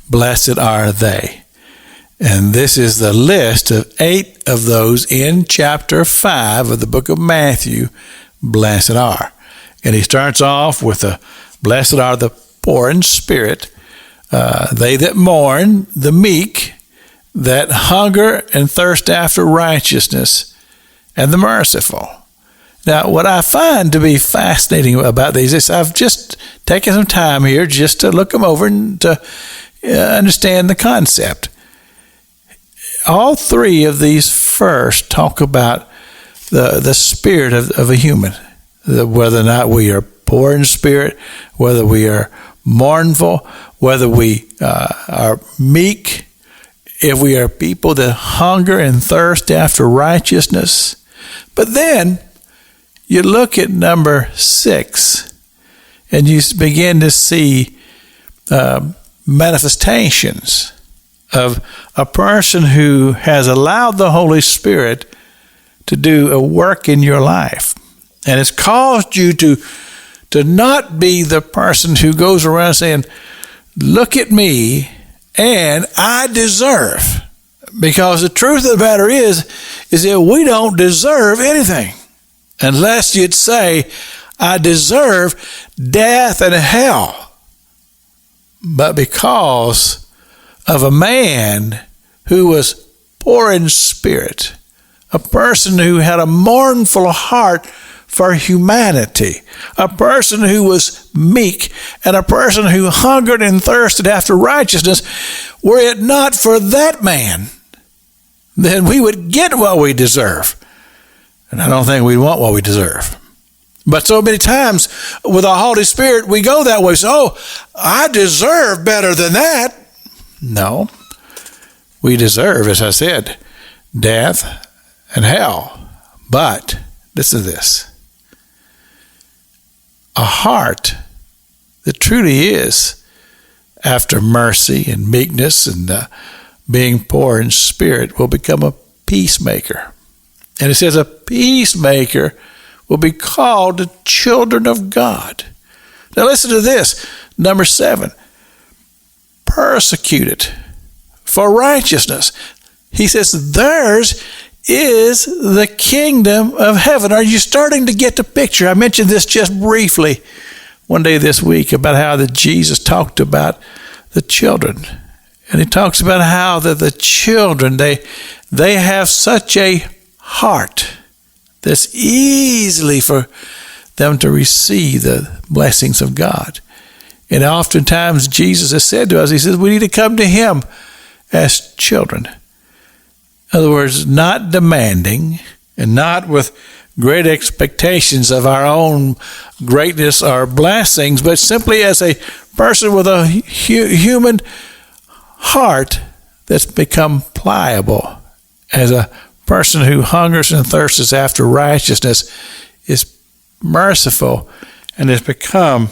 blessed are they. And this is the list of 8 of those in chapter 5 of the book of Matthew, blessed are. And he starts off with blessed are the poor in spirit, they that mourn, the meek, that hunger and thirst after righteousness, and the merciful. Now, what I find to be fascinating about these is I've just taken some time here just to look them over and to understand the concept. All 3 of these first talk about the spirit of a human, whether or not we are poor in spirit, whether we are mournful, whether we are meek, if we are people that hunger and thirst after righteousness. But then you look at number 6 and you begin to see manifestations of a person who has allowed the Holy Spirit to do a work in your life. And it's caused you to not be the person who goes around saying, look at me and I deserve. Because the truth of the matter is that we don't deserve anything. Unless you'd say, I deserve death and hell. But because of a man who was poor in spirit, a person who had a mournful heart for humanity, a person who was meek, and a person who hungered and thirsted after righteousness, were it not for that man, then we would get what we deserve. And I don't think we want what we deserve. But so many times with the Holy Spirit, we go that way. So, I deserve better than that. No. We deserve, as I said, death and hell. But, listen to this. A heart that truly is after mercy and meekness and being poor in spirit will become a peacemaker. And it says a peacemaker will be called the children of God. Now listen to this, number 7. Persecuted for righteousness. He says theirs is the kingdom of heaven. Are you starting to get the picture? I mentioned this just briefly one day this week about how that Jesus talked about the children. And he talks about how that the children, they have such a heart that's easily for them to receive the blessings of God. And oftentimes Jesus has said to us, he says, we need to come to him as children. In other words, not demanding and not with great expectations of our own greatness or blessings, but simply as a person with a human heart that's become pliable, as a person who hungers and thirsts after righteousness, is merciful and has become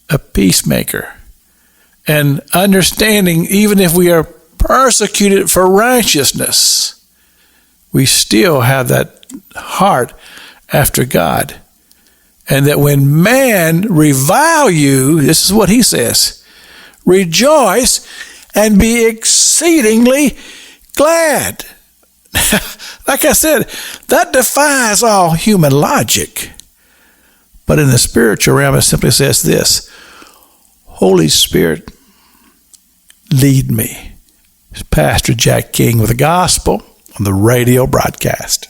a peacemaker. And understanding, even if we are persecuted for righteousness, we still have that heart after God. And that when man revile you, this is what he says, rejoice and be exceedingly glad. Like I said, that defies all human logic. But in the spiritual realm, it simply says this: Holy Spirit, lead me. It's Pastor Jack King with the gospel on the radio broadcast.